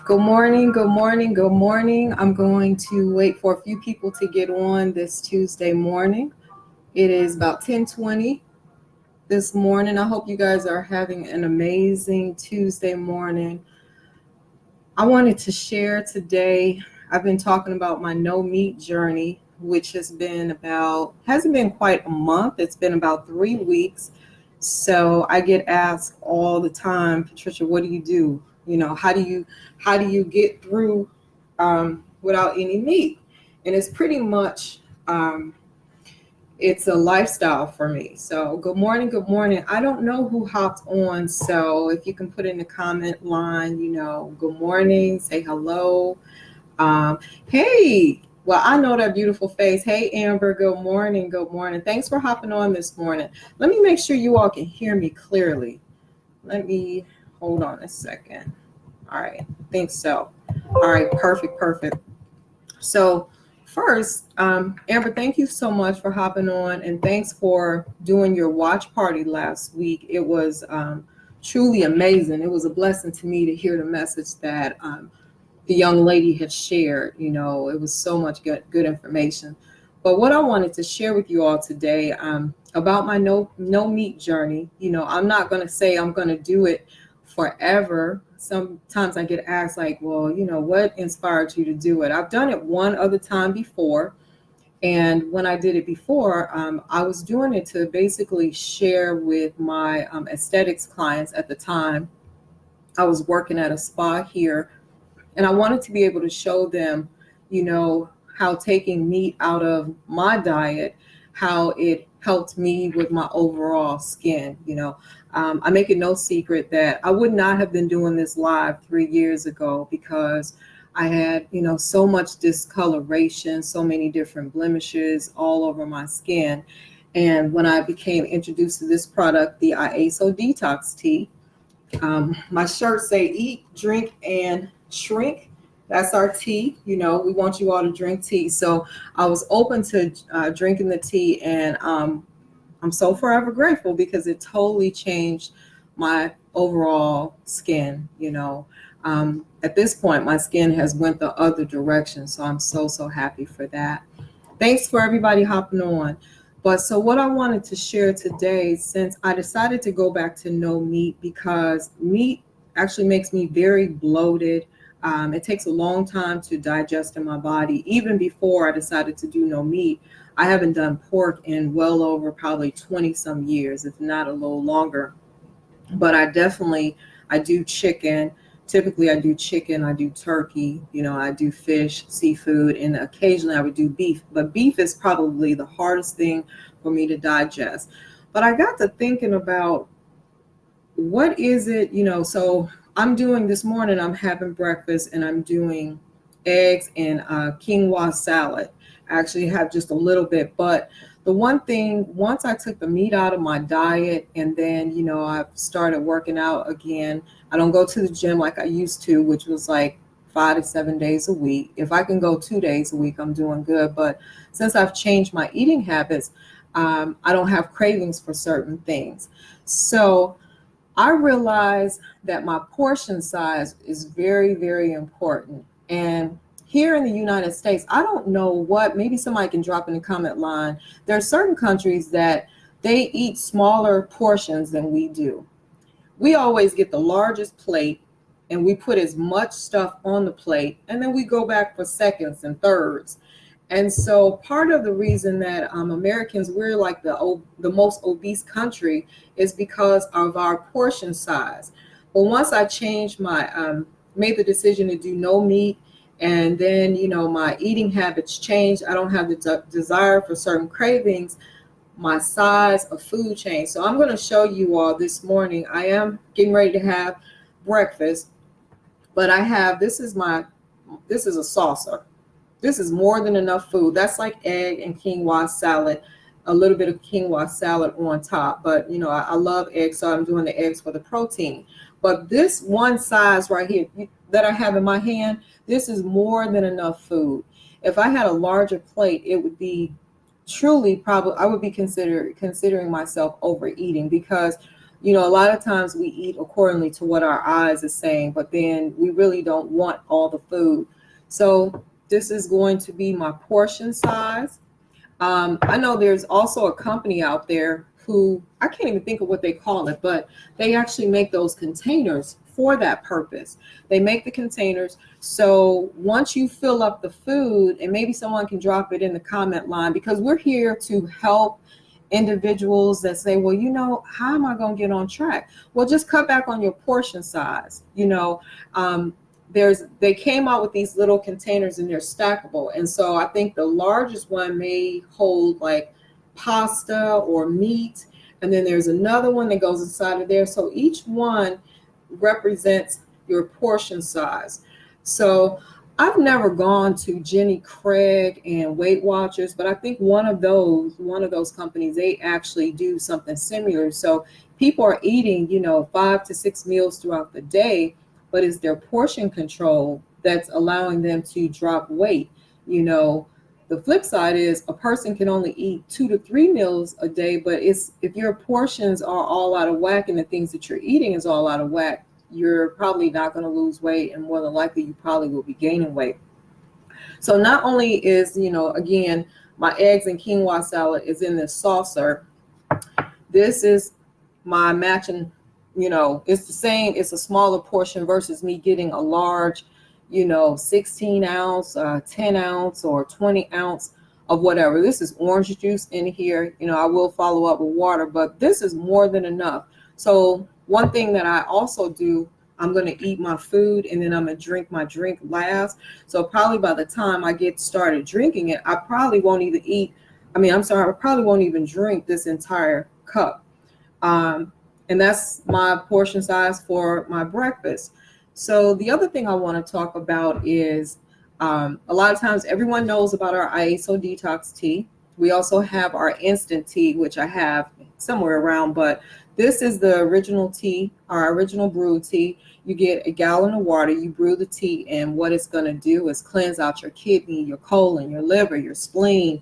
Good morning, good morning, good morning. I'm going to wait for a few people to get on this Tuesday morning. It is about 10:20 this morning. I hope you guys are having an amazing Tuesday morning. I wanted to share today. I've been talking about my no meat journey, which hasn't been quite a month. It's been about 3 weeks. So I get asked all the time, Patricia, what do you do? How do you get through without any meat? And it's pretty much it's a lifestyle for me. So good morning, good morning. I don't know who hopped on, so if you can put in the comment line, good morning, say hello. Um, hey, well, I know that beautiful face. Hey, Amber, good morning, good morning. Thanks for hopping on this morning. Let me make sure you all can hear me clearly. Let me hold on a second. All right, I think so. All right, perfect, perfect. So first, Amber, thank you so much for hopping on, and thanks for doing your watch party last week. It was truly amazing. It was a blessing to me to hear the message that the young lady had shared. It was so much good information. But what I wanted to share with you all today about my no meat journey. I'm not going to say I'm going to do it forever. Sometimes I get asked like, well, what inspired you to do it? I've done it one other time before. And when I did it before, I was doing it to basically share with my aesthetics clients at the time. I was working at a spa here, and I wanted to be able to show them, how taking meat out of my diet, how it helped me with my overall skin. I make it no secret that I would not have been doing this live 3 years ago because I had, so much discoloration, so many different blemishes all over my skin. And when I became introduced to this product, the IASO detox tea, my shirts say eat, drink, and shrink. That's our tea. We want you all to drink tea. So I was open to drinking the tea, and I'm so forever grateful because it totally changed my overall skin. At this point, my skin has went the other direction. So I'm so happy for that. Thanks for everybody hopping on. But so what I wanted to share today, since I decided to go back to no meat because meat actually makes me very bloated. It takes a long time to digest in my body. Even before I decided to do no meat, I haven't done pork in well over probably 20 some years, if not a little longer. But I do chicken. Typically, I do chicken, I do turkey, I do fish, seafood, and occasionally I would do beef. But beef is probably the hardest thing for me to digest. But I got to thinking about what is it, so I'm doing this morning, I'm having breakfast and I'm doing eggs and quinoa salad. I actually have just a little bit, but the one thing, once I took the meat out of my diet and then, I've started working out again. I don't go to the gym like I used to, which was like 5 to 7 days a week. If I can go 2 days a week, I'm doing good. But since I've changed my eating habits, I don't have cravings for certain things. So I realize that my portion size is very, very important. And here in the United States, I don't know maybe somebody can drop in the comment line. There are certain countries that they eat smaller portions than we do. We always get the largest plate and we put as much stuff on the plate and then we go back for seconds and thirds. And so part of the reason that Americans, we're like the most obese country is because of our portion size. But once I changed made the decision to do no meat, and then, my eating habits changed. I don't have the desire for certain cravings. My size of food changed. So I'm going to show you all this morning. I am getting ready to have breakfast, but this is a saucer. This is more than enough food. That's like egg and quinoa salad, a little bit of quinoa salad on top. But, I love eggs, so I'm doing the eggs for the protein. But this one size right here that I have in my hand, this is more than enough food. If I had a larger plate, it would be truly probably, I would be considering myself overeating because You know, a lot of times we eat accordingly to what our eyes is saying, but then we really don't want all the food. So this is going to be my portion size. I know there's also a company out there who, I can't even think of what they call it, but they actually make those containers for that purpose. They make the containers. So once you fill up the food, and maybe someone can drop it in the comment line, because we're here to help individuals that say, well, you know, how am I going to get on track? Well, just cut back on your portion size. You know, they came out with these little containers and they're stackable. And so I think the largest one may hold like pasta or meat. And then there's another one that goes inside of there. So each one represents your portion size. So I've never gone to Jenny Craig and Weight Watchers, but I think one of those companies, they actually do something similar. So people are eating, you know, 5 to 6 meals throughout the day, but it's their portion control that's allowing them to drop weight. You know, the flip side is a person can only eat 2 to 3 meals a day, but it's, if your portions are all out of whack and the things that you're eating is all out of whack, you're probably not going to lose weight, and more than likely you probably will be gaining weight. So not only is, you know, again, my eggs and quinoa salad is in this saucer. This is my matching, you know, it's the same, it's a smaller portion versus me getting a large, you know, 16 ounce, 10 ounce or 20 ounce of whatever. This is orange juice in here. You know, I will follow up with water, but this is more than enough. So one thing that I also do, I'm going to eat my food and then I'm going to drink my drink last. So probably by the time I get started drinking it, I probably won't even I probably won't even drink this entire cup. And that's my portion size for my breakfast. So the other thing I want to talk about is a lot of times everyone knows about our IASO detox tea. We also have our instant tea, which I have somewhere around, but this is the original tea, our original brewed tea. You get a gallon of water, you brew the tea, and what it's going to do is cleanse out your kidney, your colon, your liver, your spleen.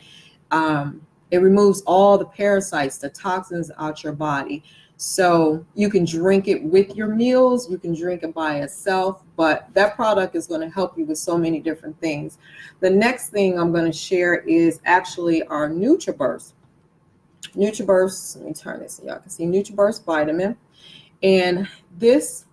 It removes all the parasites, the toxins out your body. So you can drink it with your meals, you can drink it by itself, but that product is going to help you with so many different things. The next thing I'm going to share is actually our NutriBurst. NutriBurst, let me turn this so y'all can see NutriBurst vitamin. And this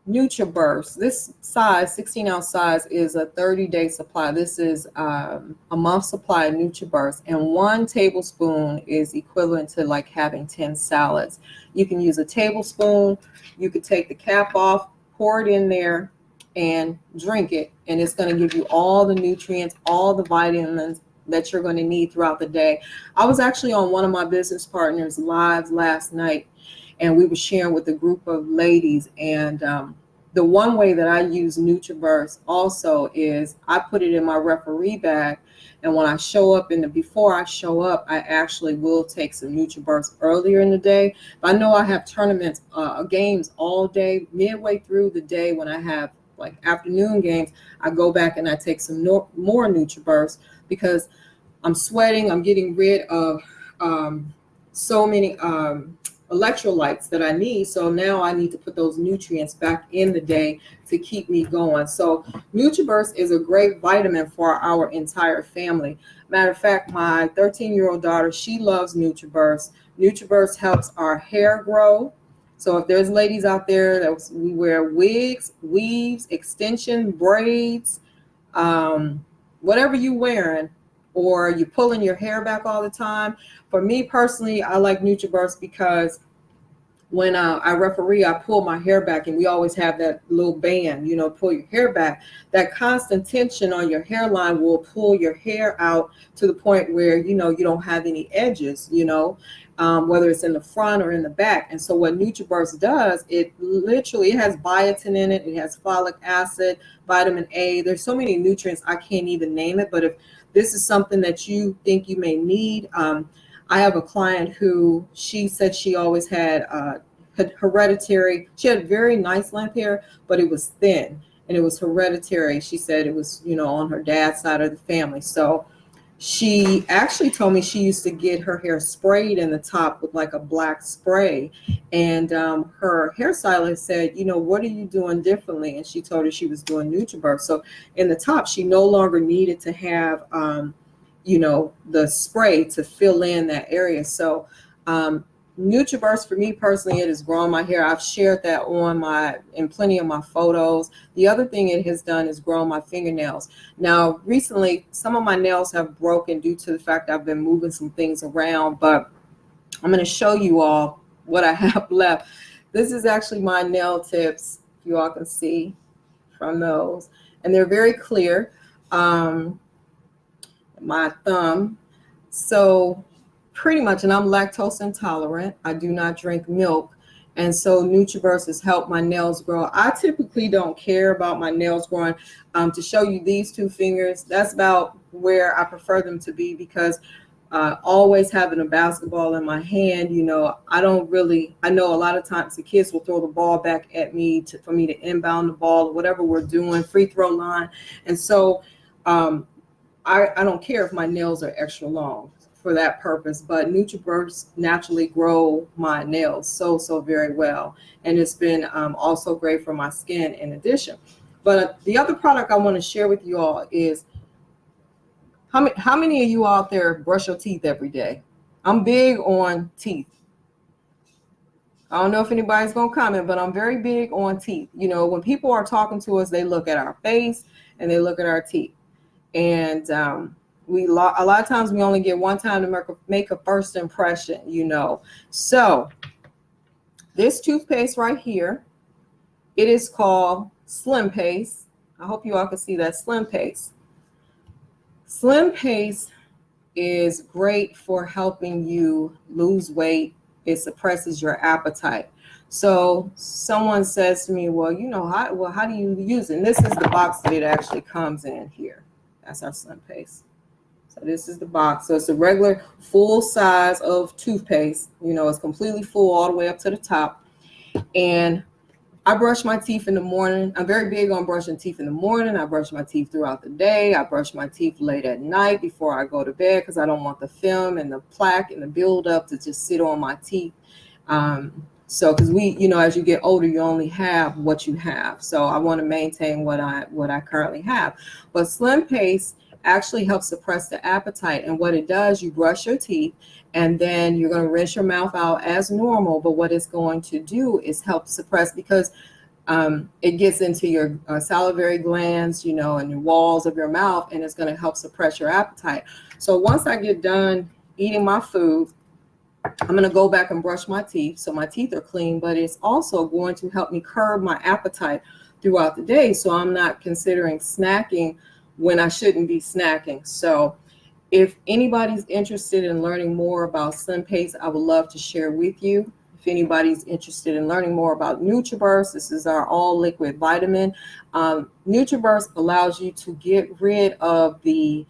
NutriBurst, this size, 16 ounce size, is a 30-day supply. This is a month supply of NutriBurst, and 1 tablespoon is equivalent to like having 10 salads. You can use a tablespoon. You could take the cap off, pour it in there, and drink it, and it's going to give you all the nutrients, all the vitamins that you're going to need throughout the day. I was actually on one of my business partners' lives last night, and we were sharing with a group of ladies. And the one way that I use NutriBurst also is I put it in my referee bag. And when I show up before I show up, I actually will take some NutriBurst earlier in the day. But I know I have tournaments, games all day, midway through the day. When I have like afternoon games, I go back and I take some more NutriBurst, because I'm sweating. I'm getting rid of so many electrolytes that I need. So now I need to put those nutrients back in the day to keep me going. So NutriBurst is a great vitamin for our entire family. Matter of fact, my 13-year-old daughter, she loves NutriBurst. NutriBurst helps our hair grow. So if there's ladies out there that we wear wigs, weaves, extension, braids, whatever you're wearing, or you're pulling your hair back all the time. For me personally, I like NutriBurst because when I referee, I pull my hair back, and we always have that little band, you know, pull your hair back. That constant tension on your hairline will pull your hair out to the point where, you know, you don't have any edges, you know, whether it's in the front or in the back. And so what NutriBurst does, it has biotin in it. It has folic acid, vitamin A. There's so many nutrients, I can't even name it. But if this is something that you think you may need, I have a client who, she said she always had hereditary. She had very nice length hair, but it was thin, and it was hereditary. She said it was, you know, on her dad's side of the family. So She actually told me she used to get her hair sprayed in the top with like a black spray. And her hairstylist said, you know, what are you doing differently? And she told her she was doing NutriBurst. So in the top, she no longer needed to have, you know, the spray to fill in that area. So NutriBurst, for me personally, it has grown my hair. I've shared that in plenty of my photos. The other thing it has done is grown my fingernails. Now, recently, some of my nails have broken due to the fact I've been moving some things around, but I'm going to show you all what I have left. This is actually my nail tips, if you all can see from those, and they're very clear. My thumb. So pretty much, and I'm lactose intolerant. I do not drink milk. And so NutriBurst has helped my nails grow. I typically don't care about my nails growing. To show you these two fingers, that's about where I prefer them to be, because always having a basketball in my hand, you know, I know a lot of times the kids will throw the ball back at me for me to inbound the ball or whatever we're doing, free throw line. And so I don't care if my nails are extra long for that purpose, but NutriBurst naturally grow my nails so very well. And it's been also great for my skin in addition. But the other product I want to share with you all is, how many of you out there brush your teeth every day? I'm big on teeth. I don't know if anybody's going to comment, but I'm very big on teeth. You know, when people are talking to us, they look at our face and they look at our teeth. And a lot of times we only get one time to make a first impression, you know. So this toothpaste right here, it is called Slim Paste. I hope you all can see that, Slim Paste. Slim Paste is great for helping you lose weight. It suppresses your appetite. So someone says to me, well, you know, how do you use it? And this is the box that it actually comes in here. That's our Slim Paste. So this is the box. So it's a regular full size of toothpaste. You know, it's completely full all the way up to the top. And I brush my teeth in the morning. I'm very big on brushing teeth in the morning. I brush my teeth throughout the day. I brush my teeth late at night before I go to bed, because I don't want the film and the plaque and the buildup to just sit on my teeth. So because you know, as you get older, you only have what you have. So I want to maintain what I currently have. But Slim Paste actually helps suppress the appetite. And what it does, you brush your teeth and then you're going to rinse your mouth out as normal. But what it's going to do is help suppress, because it gets into your salivary glands, you know, and the walls of your mouth, and it's going to help suppress your appetite. So once I get done eating my food, I'm going to go back and brush my teeth so my teeth are clean, but it's also going to help me curb my appetite throughout the day, so I'm not considering snacking when I shouldn't be snacking. So if anybody's interested in learning more about Slim Paste, I would love to share with you. If anybody's interested in learning more about NutriBurst, this is our all liquid vitamin. NutriBurst allows you to get rid of the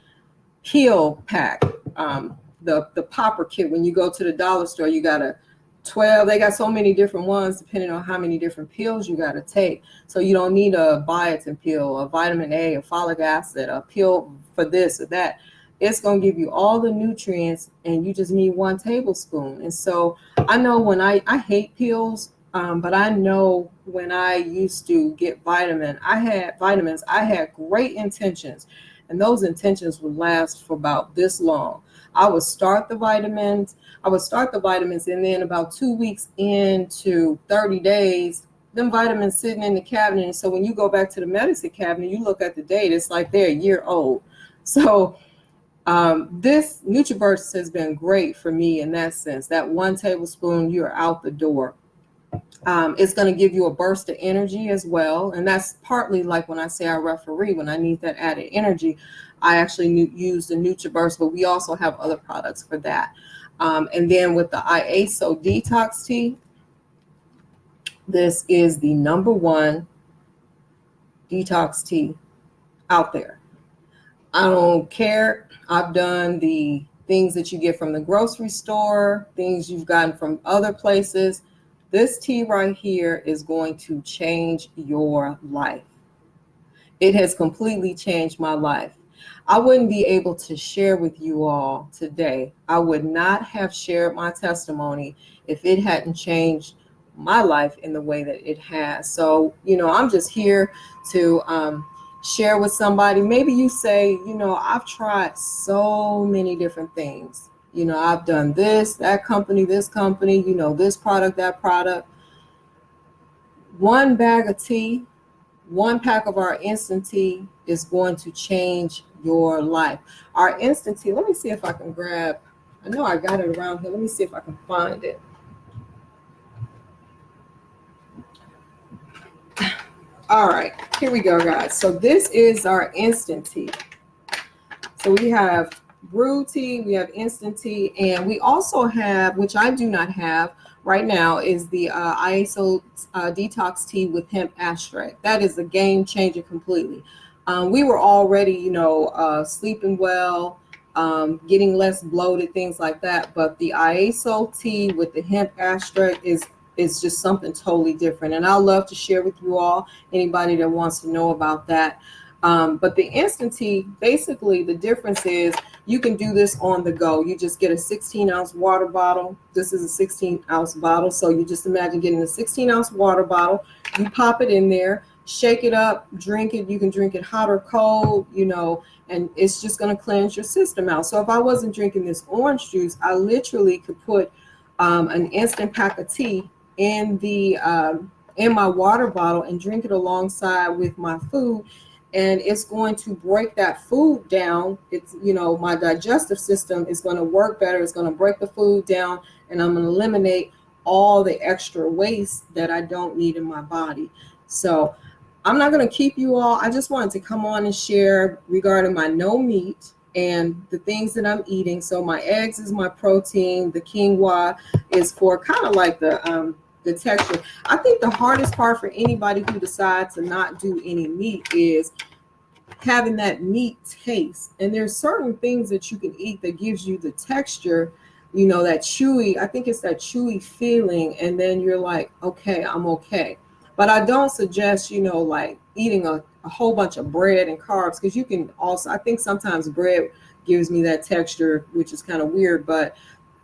peel pack, the popper kit. When you go to the dollar store, you got a 12, they got so many different ones depending on how many different pills you got to take. So you don't need a biotin pill, a vitamin A, a folic acid, a pill for this or that. It's going to give you all the nutrients, and you just need 1 tablespoon. And so I know when I hate pills, but I know when I used to get vitamins, I had great intentions, and those intentions would last for about this long. I would start the vitamins, and then about 2 weeks into 30 days, them vitamins sitting in the cabinet. And so when you go back to the medicine cabinet, you look at the date, it's like they're a year old. So this NutriBurst has been great for me in that sense. That 1 tablespoon, you're out the door. It's going to give you a burst of energy as well. And that's partly like when I say I referee, when I need that added energy, I actually use the NutriBurst, but we also have other products for that. And then with the IASO detox tea, this is the #1 detox tea out there. I don't care. I've done the things that you get from the grocery store, things you've gotten from other places. This tea right here is going to change your life. It has completely changed my life. I wouldn't be able to share with you all today. I would not have shared my testimony if it hadn't changed my life in the way that it has. So, I'm just here to share with somebody. Maybe you say, I've tried so many different things. I've done this company, this product, that product. One bag of tea, one pack of our instant tea is going to change your life. Our instant tea, let me see if I can grab, I know I got it around here. Let me see if I can find it. All right, here we go, guys. So this is our instant tea. So we have brewed tea, we have instant tea, and we also have, which I do not have right now, is the IASO detox tea with hemp extract. That is a game changer completely. We were already, sleeping well, getting less bloated, things like that. But the IASO tea with the hemp extract is just something totally different. And I'd love to share with you all, anybody that wants to know about that. But the instant tea, basically the difference is you can do this on the go. You just get a 16-ounce water bottle. This is a 16-ounce bottle. So you just imagine getting a 16-ounce water bottle. You pop it in there, shake it up, drink it. You can drink it hot or cold, and it's just going to cleanse your system out. So if I wasn't drinking this orange juice, I literally could put an instant pack of tea in my water bottle and drink it alongside with my food. And it's going to break that food down. It's, my digestive system is going to work better. It's going to break the food down, and I'm going to eliminate all the extra waste that I don't need in my body. So I'm not going to keep you all. I just wanted to come on and share regarding my no meat and the things that I'm eating. So my eggs is my protein. The quinoa is for kind of like the texture. I think the hardest part for anybody who decides to not do any meat is having that meat taste. And there's certain things that you can eat that gives you the texture, that chewy, I think it's that chewy feeling. And then you're like, okay, I'm okay. But I don't suggest, like eating a whole bunch of bread and carbs, because you can also, I think sometimes bread gives me that texture, which is kind of weird, but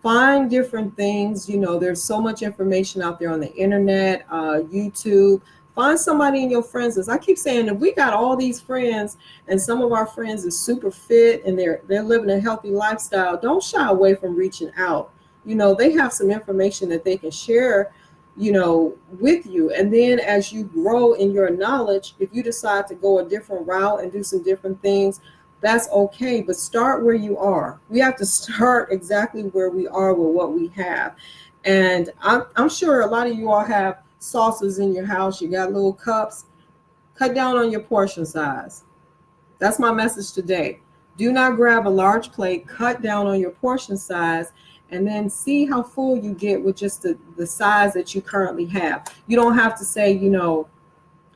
find different things. There's so much information out there on the internet, YouTube. Find somebody in your friends list. I keep saying, if we got all these friends and some of our friends is super fit and they're living a healthy lifestyle, don't shy away from reaching out. They have some information that they can share, with you. And then as you grow in your knowledge, if you decide to go a different route and do some different things, that's okay, but start where you are. We have to start exactly where we are with what we have. And I'm sure a lot of you all have sauces in your house. You got little cups. Cut down on your portion size. That's my message today. Do not grab a large plate. Cut down on your portion size, and then see how full you get with just the size that you currently have. You don't have to say,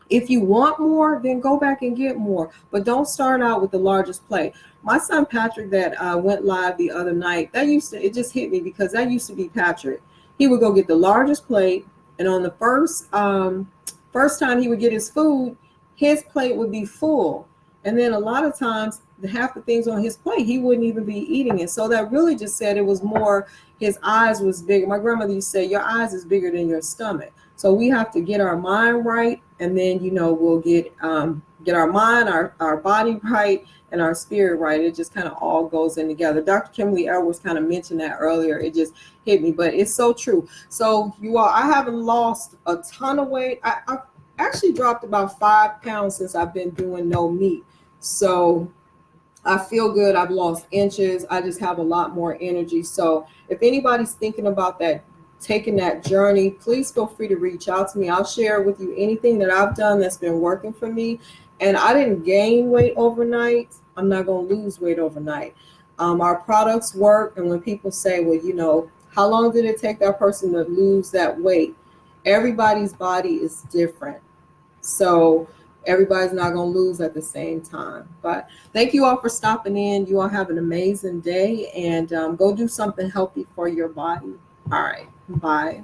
if you want more, then go back and get more. But don't start out with the largest plate. My son Patrick that went live the other night, it just hit me because that used to be Patrick. He would go get the largest plate, and on the first time he would get his food, his plate would be full. And then a lot of times, half the things on his plate, he wouldn't even be eating it. So that really just said it was more, his eyes was big. My grandmother used to say, your eyes is bigger than your stomach. So we have to get our mind right, and then, we'll get our mind, our body right, and our spirit right. It just kind of all goes in together. Dr. Kimberly Edwards kind of mentioned that earlier. It just hit me, but it's so true. So you all, I haven't lost a ton of weight. I actually dropped about 5 pounds since I've been doing no meat. So I feel good. I've lost inches. I just have a lot more energy. So if anybody's thinking about that, taking that journey, please feel free to reach out to me. I'll share with you anything that I've done that's been working for me. And I didn't gain weight overnight. I'm not going to lose weight overnight. Our products work. And when people say, well, how long did it take that person to lose that weight? Everybody's body is different. So everybody's not going to lose at the same time. But thank you all for stopping in. You all have an amazing day, and go do something healthy for your body. All right. Bye.